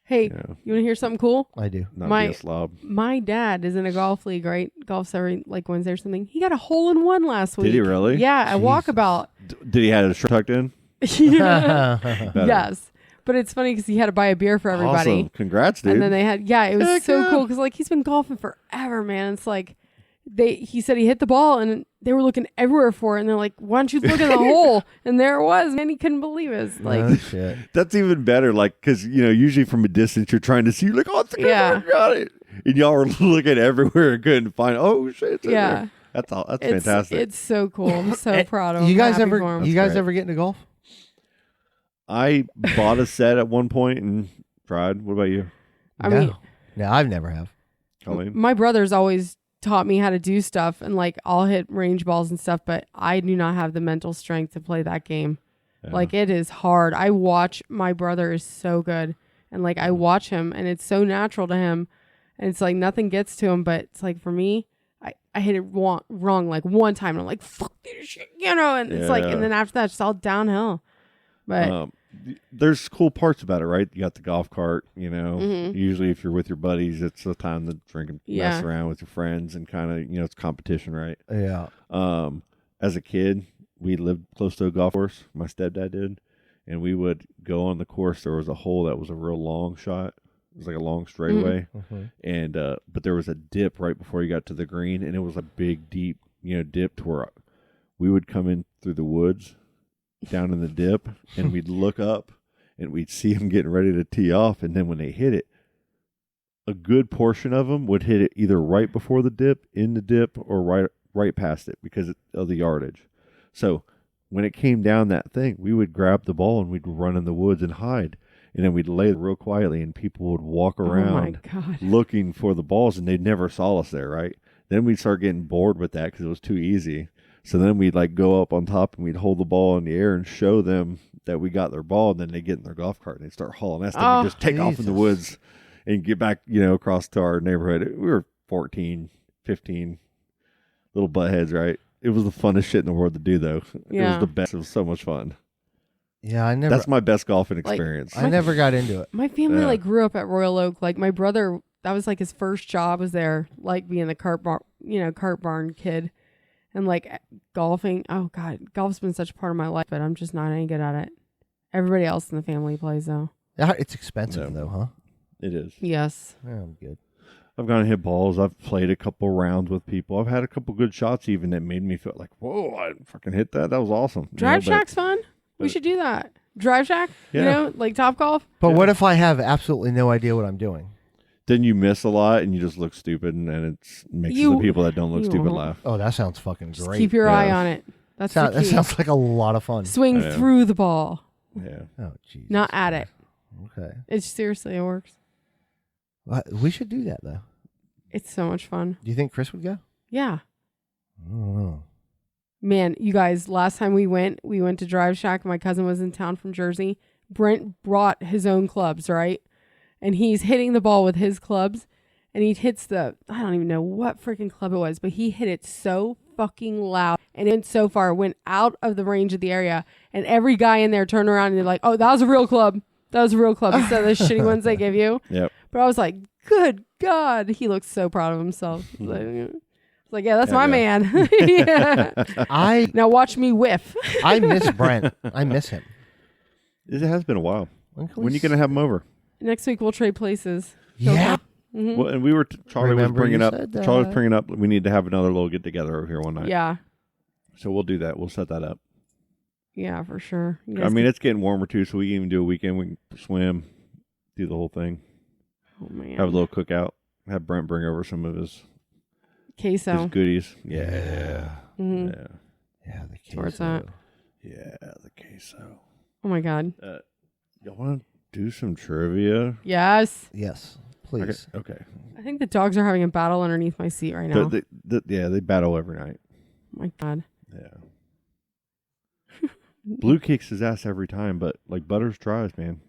Hey, you know, you want to hear something cool? I do. not My- be a slob. My dad is in a golf league, right? Golf's every like Wednesday or something. He got a hole in one last week. Did he really? Yeah, a walkabout. Did he have his shirt tucked in? Yeah. Better. Yes, but it's funny because he had to buy a beer for everybody. Awesome. Congrats, dude. And then they had, it was Heck so yeah. cool because like he's been golfing forever, man. It's like he said he hit the ball and they were looking everywhere for it, and they're like, "Why don't you look in the hole?" And there it was, man. He couldn't believe it. It's like, Oh, shit. That's even better, like, because, usually from a distance, you're trying to see, like, oh, it's a good Yeah. one, got it. And y'all were looking everywhere and couldn't find, oh, shit, it's in Yeah. there. That's all. That's it's fantastic. It's so cool. I'm so proud of him. You guys Happy for him. You guys great. ever get into golf? I bought a set at one point and tried. What about you, I no. mean, No, I've never have. Colleen? my brother's always taught me how to do stuff, and like I'll hit range balls and stuff, but I do not have the mental strength to play that game. Yeah. Like it is hard. I watch my brother is so good, and like I watch him, and it's so natural to him, and it's like nothing gets to him. But it's like for me, I hit it wrong like one time, and I'm like fuck this shit, and it's like, Yeah. and then after that, it's all downhill. But There's cool parts about it, right? You got the golf cart, Mhm. Usually if you're with your buddies, it's the time to drink and mess Yeah. around with your friends and kind of, it's competition, right? Yeah. As a kid, we lived close to a golf course. My stepdad did. And we would go on the course. There was a hole that was a real long shot. It was like a long straightaway. Mhm. And, but there was a dip right before you got to the green. And it was a big, deep, dip to where we would come in through the woods down in the dip and we'd look up and we'd see them getting ready to tee off. And then when they hit it, a good portion of them would hit it either right before the dip, in the dip, or right past it because of the yardage. So when it came down that thing, we would grab the ball and we'd run in the woods and hide. And then we'd lay real quietly and people would walk around oh my god, looking for the balls and they never saw us there, right? Then we'd start getting bored with that because it was too easy. So then we'd like go up on top and we'd hold the ball in the air and show them that we got their ball. And then they get in their golf cart and they start hauling ass. Then Oh, we just take off in the Jesus. woods and get back, across to our neighborhood. We were 14, 15 little buttheads, right? It was the funnest shit in the world to do, though. It Yeah. was the best. It was so much fun. Yeah, I never. That's my best golfing experience. I never got into it. my family Yeah. like grew up at Royal Oak. Like my brother, that was like his first job was there, like being the cart barn kid. And like golfing, oh god, golf's been such a part of my life, but I'm just not any good at it. Everybody else in the family plays though. Yeah, it's expensive No. though, huh? It is. Yes. Yeah, I'm good. I've gone and hit balls. I've played a couple rounds with people. I've had a couple good shots even that made me feel like, whoa, I fucking hit that. That was awesome. Drive but- Shack's fun. We should do that. Drive Shack, Yeah. like Top Golf. But Yeah. what if I have absolutely no idea what I'm doing? Then you miss a lot and you just look stupid and it makes You- the people that don't look you stupid won't. laugh. Oh, that sounds fucking Just great. keep your Yeah. eye on it. That's the that key. sounds like a lot of fun. Swing Yeah. through the ball, Yeah. Oh, Jesus. not at it. Okay. It's seriously, it works. We should do that though. It's so much fun. Do you think Chris would go? Yeah. I don't know. Man, you guys, last time we went to Drive Shack. My cousin was in town from Jersey. Brent brought his own clubs, right? And he's hitting the ball with his clubs. And he hits I don't even know what freaking club it was, but he hit it so fucking loud. And it went so far, went out of the range of the area. And every guy in there turned around and they're like, oh, that was a real club. That was a real club instead of the shitty ones they give you. Yep. But I was like, good God. He looks so proud of himself. Like, yeah, that's my Yeah. man. Yeah. I Now watch me whiff. I miss Brent. I miss him. It has been a while. When When are you going to have them over? Next week we'll trade places. Yeah. Mhm. Well, and we were, Charlie was Remember bringing you up, said Charlie was that. bringing up, we need to have another little get together over here one night. Yeah. So we'll do that. We'll set that up. Yeah, for sure. You I guys mean, can- it's getting warmer too, so we can even do a weekend. We can swim, do the whole thing, oh, man. have a little cookout, have Brent bring over some of his Queso. His goodies. Yeah. Mhm. Yeah. Yeah, the That's where it's at. queso. Yeah, the queso. Oh my god. Y'all want to do some trivia? Yes. Yes, please. Okay. I think the dogs are having a battle underneath my seat right now. Yeah, they battle every night. Oh my god. Yeah. Blue kicks his ass every time, but like Butters tries, man.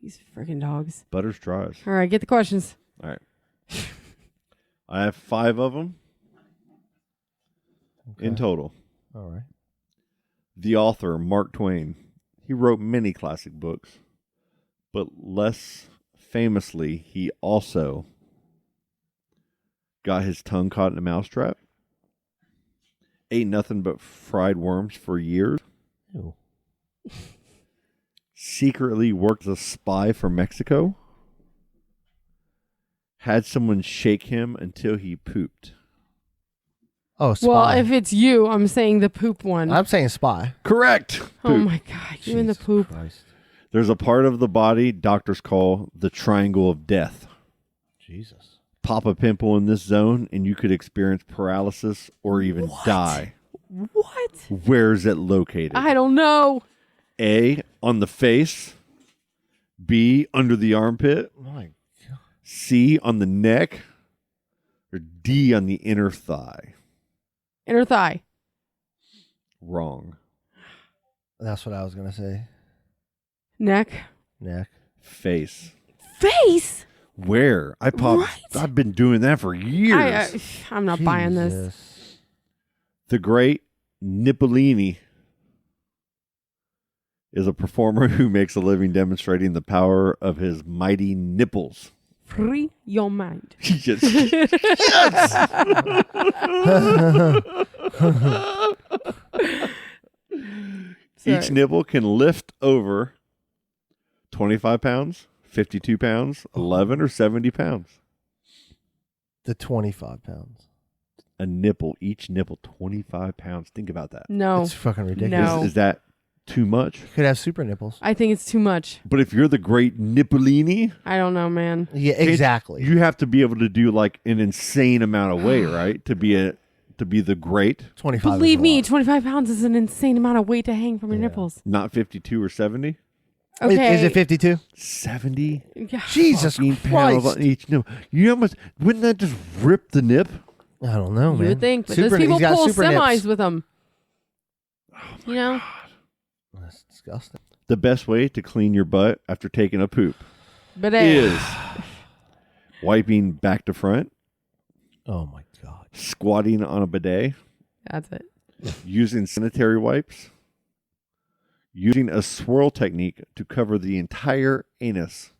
These freaking dogs. Butters tries. All right, get the questions. All right. I have 5 of them in total. All right. The author, Mark Twain, he wrote many classic books, but less famously, he also got his tongue caught in a mousetrap, ate nothing but fried worms for years, Ew. secretly worked as a spy for Mexico, had someone shake him until he pooped. Oh, spy. Well, if it's you, I'm saying the poop one. I'm saying spy. Correct. Oh Poop. my god, you and the Jesus poop. Christ. There's a part of the body doctors call the triangle of death. Jesus. Pop a pimple in this zone and you could experience paralysis or even die. What? Where is it located? I don't know. A, on the face. B, under the armpit. My God. C, on the neck. Or D, on the inner thigh. Inner thigh. Wrong. That's what I was gonna say. Neck. Neck. Face. Face. Where? I popped. What? I've been doing that for years. I'm not buying this. Jesus. The great Nippolini is a performer who makes a living demonstrating the power of his mighty nipples. Free your mind. Yes. Each Sorry. nipple can lift over 25 pounds, 52 pounds, 11 or 70 pounds. The 25 pounds. A nipple, each nipple, 25 pounds. Think about that. No. It's fucking ridiculous. No. Is that too much? Could have super nipples. I think it's too much. But if you're the great Nippolini, I don't know, man. Yeah, exactly. you have to be able to do like an insane amount of weight, right? To be the great, 25. Believe is a me, lot. 25 pounds is an insane amount of weight to hang from your Yeah. nipples. not 52 or 70. Okay. Is it 52? 70 Yeah. Jesus fucking pounds Christ. on each nip. You know how much? Wouldn't that just rip the nip? I don't know, You man. would think, but Super- those people he's got pull super semis nips. with them. You know? That's disgusting. The best way to clean your butt after taking a poop But is wiping back to front, Oh my God. squatting on a bidet, that's it. using sanitary wipes, using a swirl technique to cover the entire anus.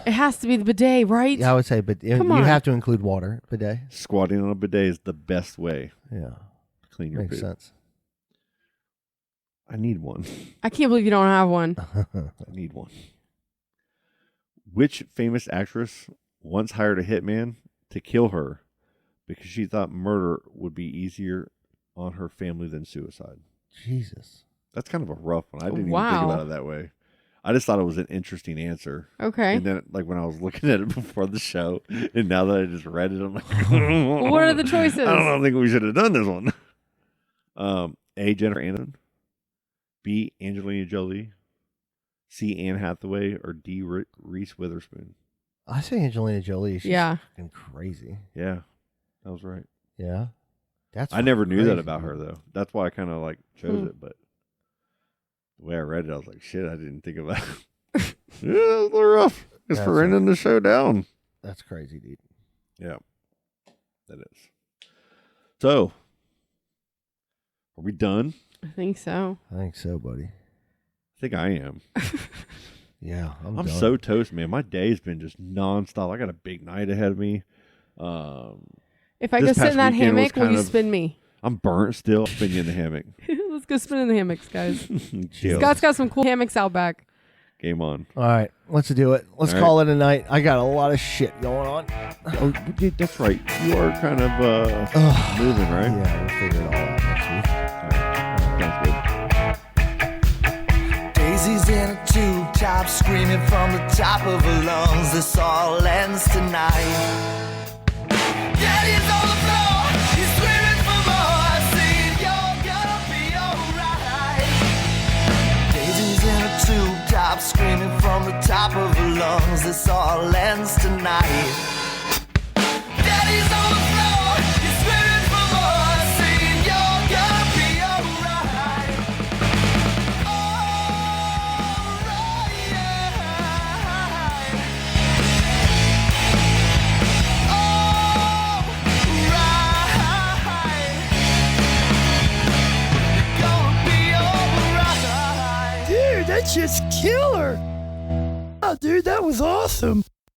It has to be the bidet, right? Yeah, I would say, but you Come on. have to include water bidet. Squatting on a bidet is the best way Yeah, to clean your makes poop. sense. I need one. I can't believe you don't have one. I need one. Which famous actress once hired a hitman to kill her because she thought murder would be easier on her family than suicide? Jesus. That's kind of a rough one. I didn't even Wow. think about it that way. I just thought it was an interesting answer. Okay. And then, like, when I was looking at it before the show, and now that I just read it, I'm like, Well, what are the choices? I don't think we should have done this one. A, Jennifer Aniston. B, Angelina Jolie. C, Anne Hathaway. Or D, Reese Witherspoon. I say Angelina Jolie. She's Yeah. fucking crazy. Yeah, that was right. Yeah. That's I never knew that crazy, about dude. her, though. That's why I kind of, like, chose Hmm. it. But the way I read it, I was like, shit, I didn't think about it. Yeah, that was a little rough. It's That's for ending the show down. That's crazy, dude. Yeah, that is. So, are we done? I think so. I think so, buddy. I think I am. Yeah, I'm I'm done. so toast, man. My day's been just nonstop. I got a big night ahead of me. If I This go sit past in that weekend was hammock, will kind you of- spin me? I'm burnt still. Spin you in the hammock. Let's go spin in the hammocks, guys. Chill. Scott's got some cool hammocks out back. Game on. All right, let's do it. Let's All call it a night. I got a lot of shit going on. Oh, dude, that's right. You are kind of Ugh. moving, right? Yeah, we'll figure it all out next week. Sounds good. Daisy's in a tube top, screaming from the top of her lungs. This all ends tonight. bitch is killer. Oh, dude, that was awesome.